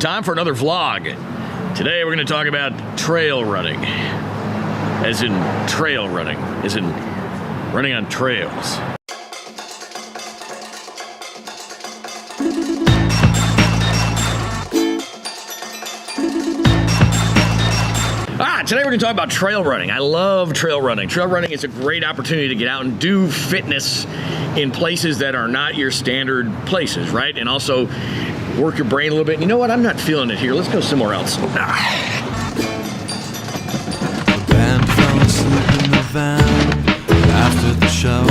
Time for another vlog. Today we're going to talk about trail running. As in trail running. As in running on trails. Today we're going to talk about trail running. I love trail running. Trail running is a great opportunity to get out and do fitness in places that are not your standard places, right? And also work your brain a little bit. You know what? I'm not feeling it here. Let's go somewhere else. The band fell asleep in the van after the show,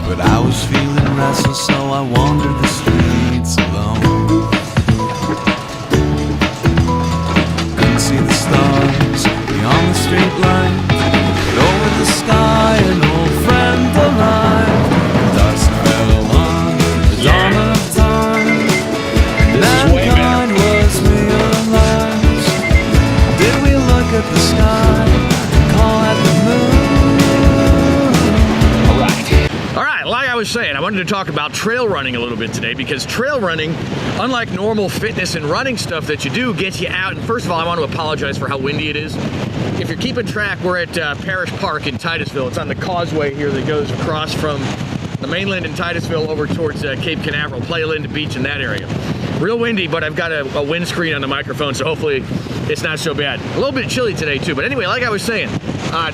but I was feeling restless, so I wandered the streets alone. See the stars beyond the street light, but over the sky an old friend alive. Dust fell on the dawn of time. Mankind was realized. Did we look at the sky and call at the moon? All right, like I was saying, I wanted to talk about trail running a little bit today because trail running, unlike normal fitness and running stuff that you do, gets you out. And first of all, I want to apologize for how windy it is. If you're keeping track, we're at Parish Park in Titusville. It's on the causeway here that goes across from the mainland in Titusville over towards Cape Canaveral, Playland Beach in that area. Real windy, but I've got a windscreen on the microphone, so hopefully it's not so bad. A little bit chilly today too, but anyway, like I was saying,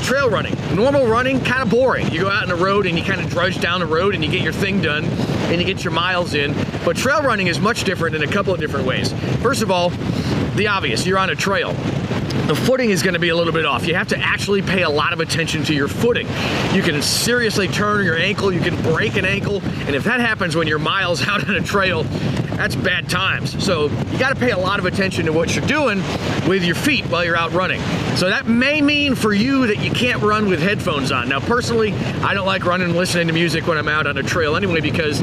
trail running. Normal running, kind of boring. You go out on the road and you kind of drudge down the road and you get your thing done and you get your miles in. But trail running is much different in a couple of different ways. First of all, the obvious, you're on a trail. The footing is going to be a little bit off. You have to actually pay a lot of attention to your footing. You can seriously turn your ankle, you can break an ankle, and if that happens when you're miles out on a trail, that's bad times. So you got to pay a lot of attention to what you're doing with your feet while you're out running. So that may mean for you that you can't run with headphones on. Now personally, I don't like running and listening to music when I'm out on a trail anyway, because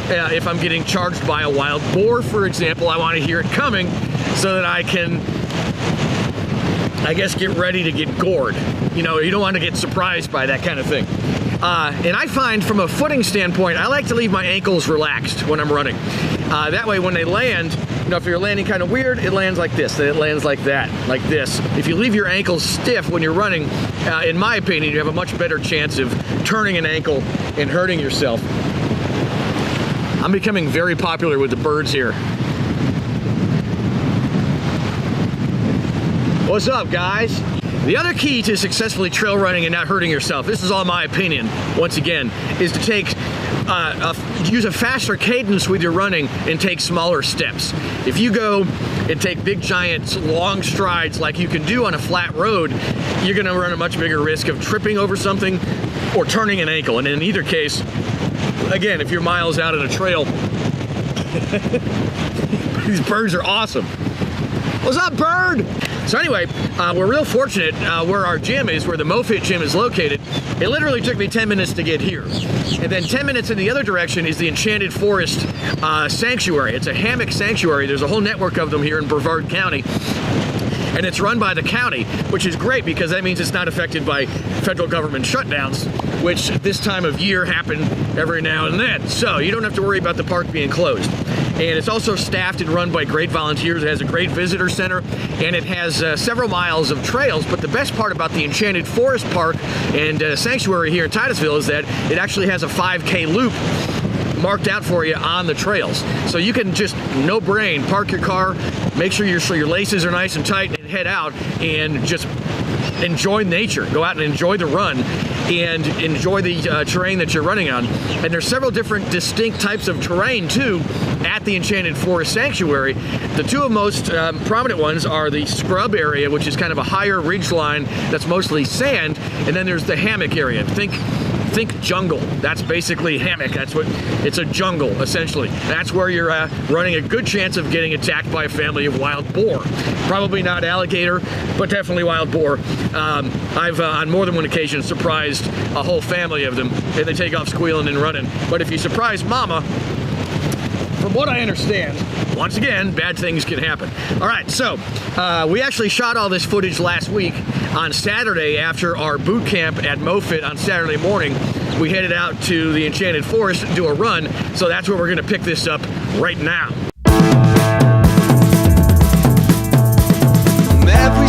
if I'm getting charged by a wild boar, for example, I want to hear it coming so that I can, I guess, get ready to get gored. You know, you don't want to get surprised by that kind of thing. And I find from a footing standpoint, I like to leave my ankles relaxed when I'm running. That way when they land, you know, if you're landing kind of weird, it lands like this, then it lands like that, like this. If you leave your ankles stiff when you're running, in my opinion, you have a much better chance of turning an ankle and hurting yourself. I'm becoming very popular with the birds here. What's up, guys? The other key to successfully trail running and not hurting yourself, this is all my opinion, once again, is to take use a faster cadence with your running and take smaller steps. If you go and take big, giant, long strides like you can do on a flat road, you're going to run a much bigger risk of tripping over something or turning an ankle. And in either case, again, if you're miles out on a trail, these birds are awesome. What's up, bird? So anyway, we're real fortunate where our gym is, where the MOEfit gym is located. It literally took me 10 minutes to get here. And then 10 minutes in the other direction is the Enchanted Forest Sanctuary. It's a hammock sanctuary. There's a whole network of them here in Brevard County. And it's run by the county, which is great because that means it's not affected by federal government shutdowns, which this time of year happen every now and then. So you don't have to worry about the park being closed. And it's also staffed and run by great volunteers. It has a great visitor center, and it has several miles of trails. But the best part about the Enchanted Forest Park and Sanctuary here in Titusville is that it actually has a 5K loop marked out for you on the trails. So you can just, no brain, park your car, make sure your laces are nice and tight, and head out and just enjoy nature. Go out and enjoy the run and enjoy the terrain that you're running on. And there's several different distinct types of terrain too at the Enchanted Forest Sanctuary. The two most prominent ones are the scrub area, which is kind of a higher ridge line that's mostly sand, and then there's the hammock area. Think jungle. That's basically hammock. That's what it's, a jungle essentially. That's where you're running a good chance of getting attacked by a family of wild boar. Probably not alligator, but definitely wild boar. I've on more than one occasion surprised a whole family of them, and they take off squealing and running. But if you surprise mama, from what I understand, once again, bad things can happen. All right, so we actually shot all this footage last week on Saturday after our boot camp at MOEfit on Saturday morning. we headed out to the Enchanted Forest to do a run. So that's where we're gonna pick this up right now. Every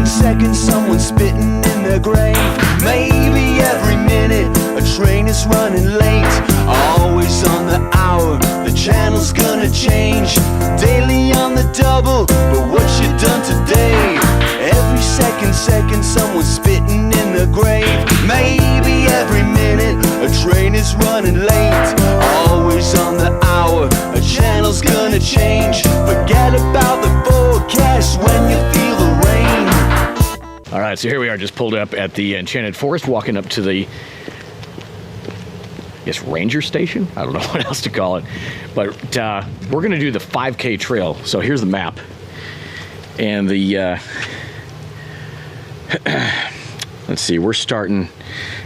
second, someone's spitting in their grave. Maybe every minute, a train is running late. Always on the hour, the channel's gonna change. Daily on the double, but what you done today? Every second, someone's spitting in their grave. Maybe every minute, a train is running late. Always on the hour, a channel's gonna change. Forget about the forecast when you feel the rain. All right, so here we are, just pulled up at the Enchanted Forest, walking up to the, I guess, ranger station? I don't know what else to call it. But we're gonna do the 5K trail. So here's the map. And the, let's see, we're starting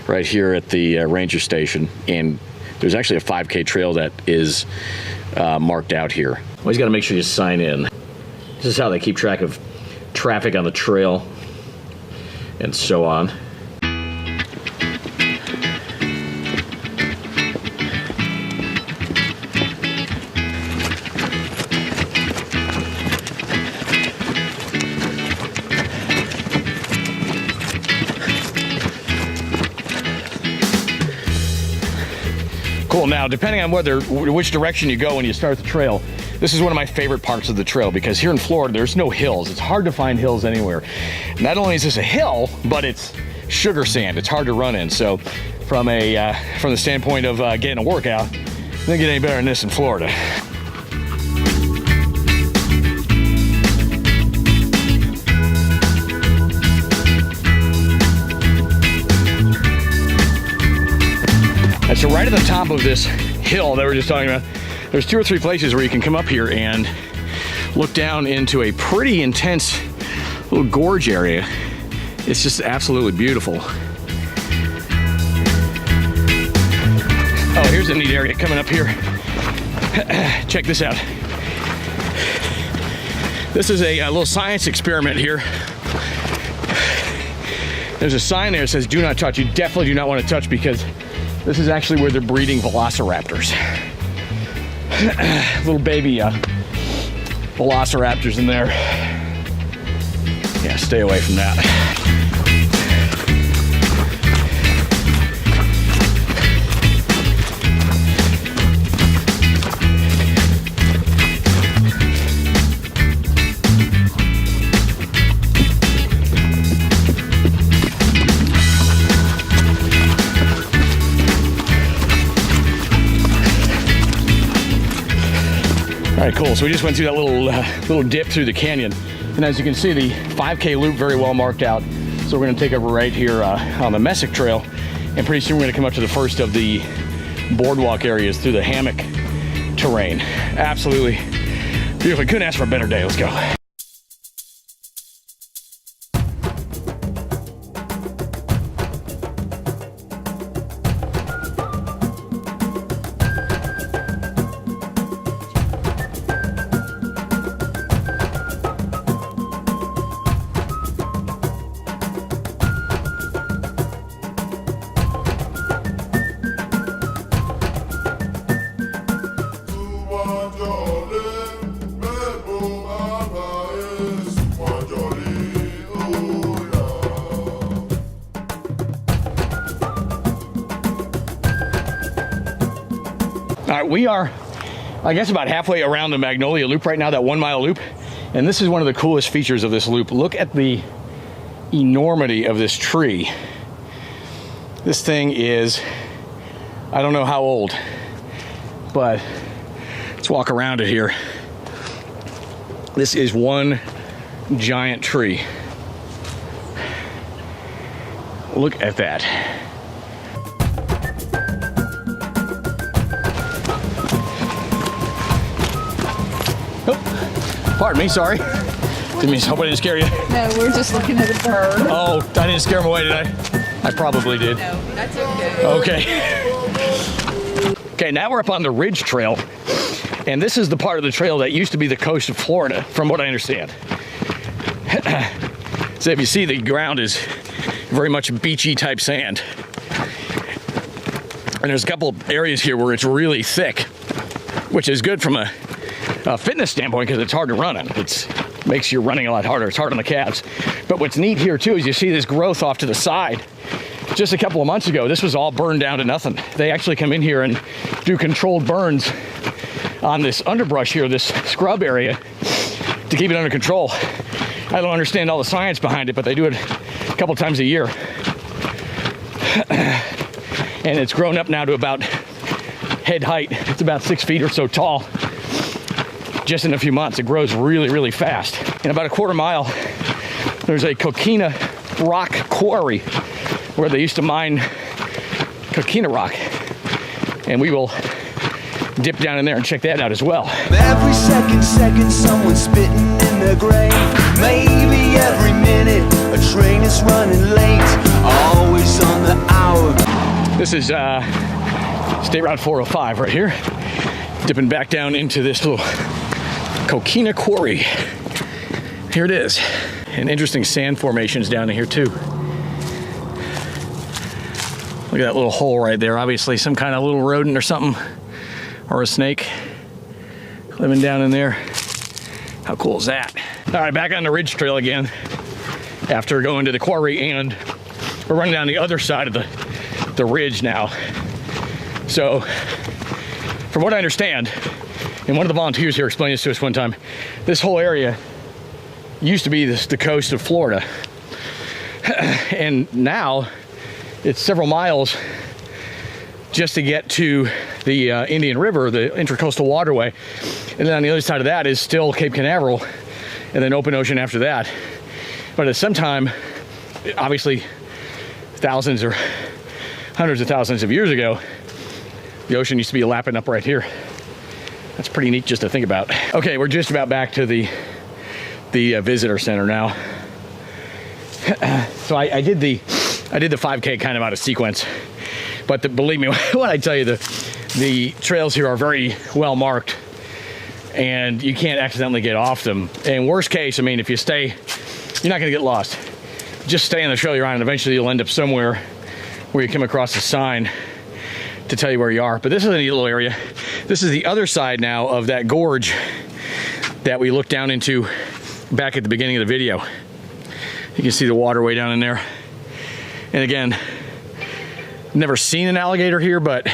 right here at the ranger station. And there's actually a 5K trail that is marked out here. Always gotta make sure you sign in. This is how they keep track of traffic on the trail and so on. Cool. Now, depending on which direction you go when you start the trail, this is one of my favorite parts of the trail, because here in Florida, there's no hills. It's hard to find hills anywhere. Not only is this a hill, but it's sugar sand. It's hard to run in. So from the standpoint of getting a workout, doesn't get any better than this in Florida. And so right at the top of this hill that we were just talking about, there's 2 or 3 places where you can come up here and look down into a pretty intense little gorge area. It's just absolutely beautiful. Oh, here's a neat area coming up here. Check this out. This is a little science experiment here. There's a sign there that says do not touch. You definitely do not want to touch, because this is actually where they're breeding velociraptors. Little baby velociraptors in there. Yeah, stay away from that. All right, cool. So we just went through that little dip through the canyon. And as you can see, the 5K loop very well marked out. So we're gonna take over right here on the Messick Trail. And pretty soon we're gonna come up to the first of the boardwalk areas through the hammock terrain. Absolutely beautiful. Couldn't ask for a better day. Let's go. All right, we are, I guess, about halfway around the Magnolia Loop right now, that 1 mile loop. And this is one of the coolest features of this loop. Look at the enormity of this tree. This thing is, I don't know how old, but let's walk around it here. This is one giant tree. Look at that. Oh, pardon me, sorry. Didn't mean, hope I didn't scare you. No, we're just looking at a bird. Oh, I didn't scare him away, did I? I probably did. No, that's okay. Okay. Okay, now we're up on the Ridge Trail. And this is the part of the trail that used to be the coast of Florida, from what I understand. So if you see, the ground is very much beachy type sand. And there's a couple areas here where it's really thick, which is good from a fitness standpoint because it's hard to run on. It makes your running a lot harder. It's hard on the calves. But what's neat here too is you see this growth off to the side. Just a couple of months ago, this was all burned down to nothing. They actually come in here and do controlled burns on this underbrush here, this scrub area, to keep it under control. I don't understand all the science behind it, but they do it a couple times a year. And it's grown up now to about head height. It's about 6 feet or so tall. Just in a few months, it grows really, really fast. In about a quarter mile, there's a coquina rock quarry where they used to mine coquina rock. And we will dip down in there and check that out as well. Every second, someone's spitting in their grave. Maybe every minute, a train is running late. Always on the hour. This is State Route 405 right here. Dipping back down into this little coquina quarry. Here it is. And interesting sand formations down in here too. Look at that little hole right there. Obviously some kind of little rodent or something, or a snake living down in there. How cool is that? All right, back on the ridge trail again after going to the quarry, and we're running down the other side of the ridge now. So from what I understand, and one of the volunteers here explained this to us one time, this whole area used to be the coast of Florida. And now it's several miles just to get to the Indian River, the Intracoastal Waterway. And then on the other side of that is still Cape Canaveral, and then open ocean after that. But at some time, obviously thousands or hundreds of thousands of years ago, the ocean used to be lapping up right here. That's pretty neat just to think about. Okay, we're just about back to the visitor center now. So I did the 5K kind of out of sequence, but believe me when I tell you, the trails here are very well marked, and you can't accidentally get off them. And worst case, I mean, if you stay, you're not gonna get lost. Just stay on the trail you're on, and eventually you'll end up somewhere where you come across a sign to tell you where you are. But this is a neat little area. This is the other side now of that gorge that we looked down into back at the beginning of the video. You can see the waterway down in there. And again, never seen an alligator here, but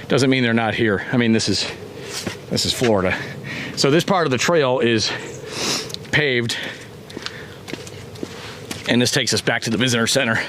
doesn't mean they're not here. I mean, this is Florida. So this part of the trail is paved, and this takes us back to the visitor center.